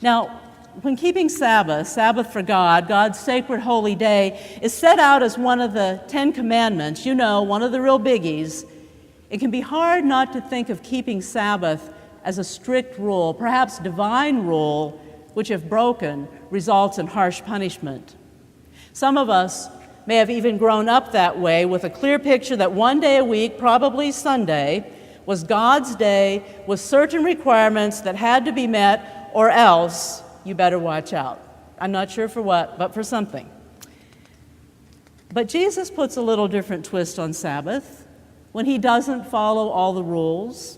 Now, when keeping Sabbath, Sabbath for God, God's sacred holy day, is set out as one of the 10 Commandments, one of the real biggies, it can be hard not to think of keeping Sabbath as a strict rule, perhaps divine rule, which if broken, results in harsh punishment. Some of us may have even grown up that way with a clear picture that one day a week, probably Sunday, was God's day with certain requirements that had to be met, or else you better watch out. I'm not sure for what, but for something. But Jesus puts a little different twist on Sabbath when he doesn't follow all the rules,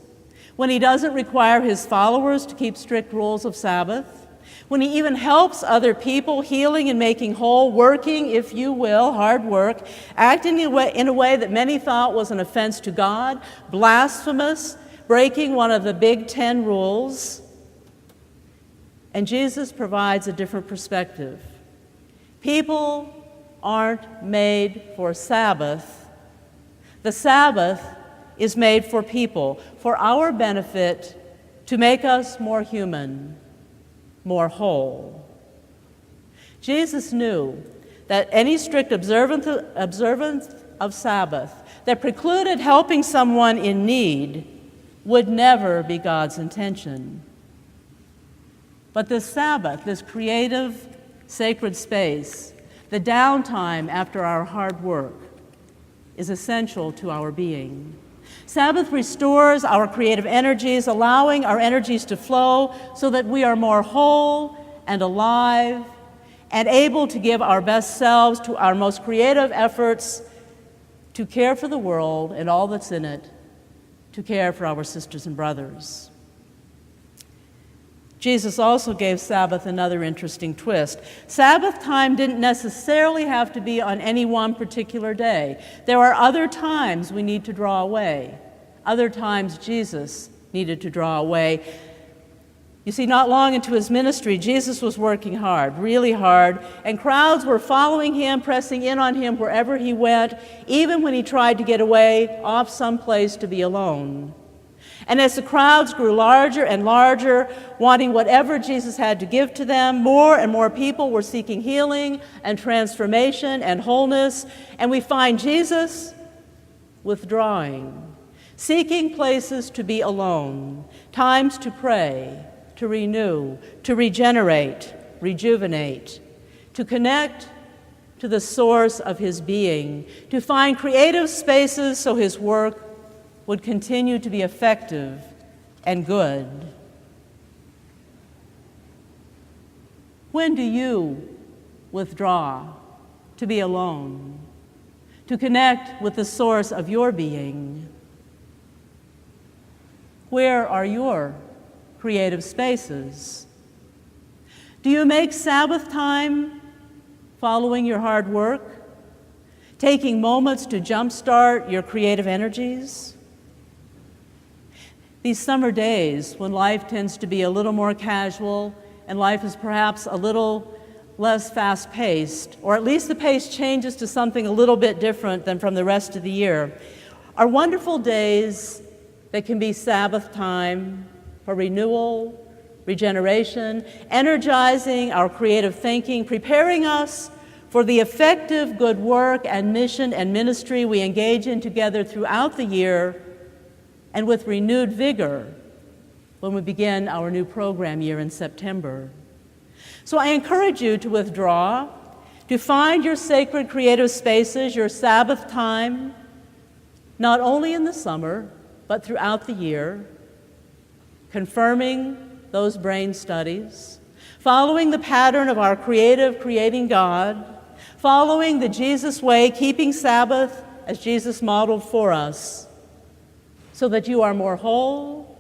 when he doesn't require his followers to keep strict rules of Sabbath, when he even helps other people, healing and making whole, working, if you will, hard work, acting in a way that many thought was an offense to God, blasphemous, breaking one of the big 10 rules. And Jesus provides a different perspective. People aren't made for Sabbath. The Sabbath is made for people, for our benefit, to make us more human, more whole. Jesus knew that any strict observance of Sabbath that precluded helping someone in need would never be God's intention. But this Sabbath, this creative, sacred space, the downtime after our hard work, is essential to our being. Sabbath restores our creative energies, allowing our energies to flow so that we are more whole and alive and able to give our best selves to our most creative efforts to care for the world and all that's in it, to care for our sisters and brothers. Jesus also gave Sabbath another interesting twist. Sabbath time didn't necessarily have to be on any one particular day. There are other times we need to draw away. Other times Jesus needed to draw away. You see, not long into his ministry, Jesus was working hard, really hard, and crowds were following him, pressing in on him wherever he went, even when he tried to get away off someplace to be alone. And as the crowds grew larger and larger, wanting whatever Jesus had to give to them, more and more people were seeking healing and transformation and wholeness. And we find Jesus withdrawing, seeking places to be alone, times to pray, to renew, to regenerate, rejuvenate, to connect to the source of his being, to find creative spaces so his work would continue to be effective and good. When do you withdraw to be alone, to connect with the source of your being? Where are your creative spaces? Do you make Sabbath time following your hard work, taking moments to jumpstart your creative energies? These summer days, when life tends to be a little more casual and life is perhaps a little less fast-paced, or at least the pace changes to something a little bit different than from the rest of the year, are wonderful days that can be Sabbath time for renewal, regeneration, energizing our creative thinking, preparing us for the effective good work and mission and ministry we engage in together throughout the year, and with renewed vigor when we begin our new program year in September. So I encourage you to withdraw, to find your sacred creative spaces, your Sabbath time, not only in the summer, but throughout the year, confirming those brain studies, following the pattern of our creating God, following the Jesus way, keeping Sabbath as Jesus modeled for us, so that you are more whole,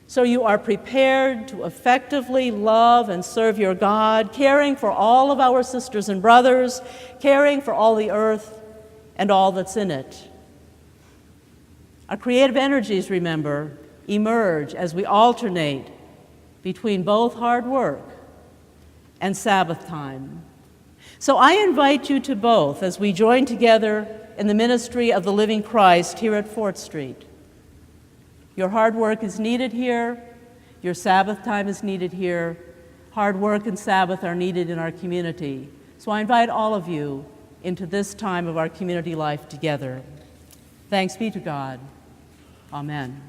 so you are prepared to effectively love and serve your God, caring for all of our sisters and brothers, caring for all the earth and all that's in it. Our creative energies, remember, emerge as we alternate between both hard work and Sabbath time. So I invite you to both as we join together in the ministry of the living Christ here at 4th Street. Your hard work is needed here, your Sabbath time is needed here, Hard work and Sabbath are needed in our community. So I invite all of you into this time of our community life together. Thanks be to God. Amen.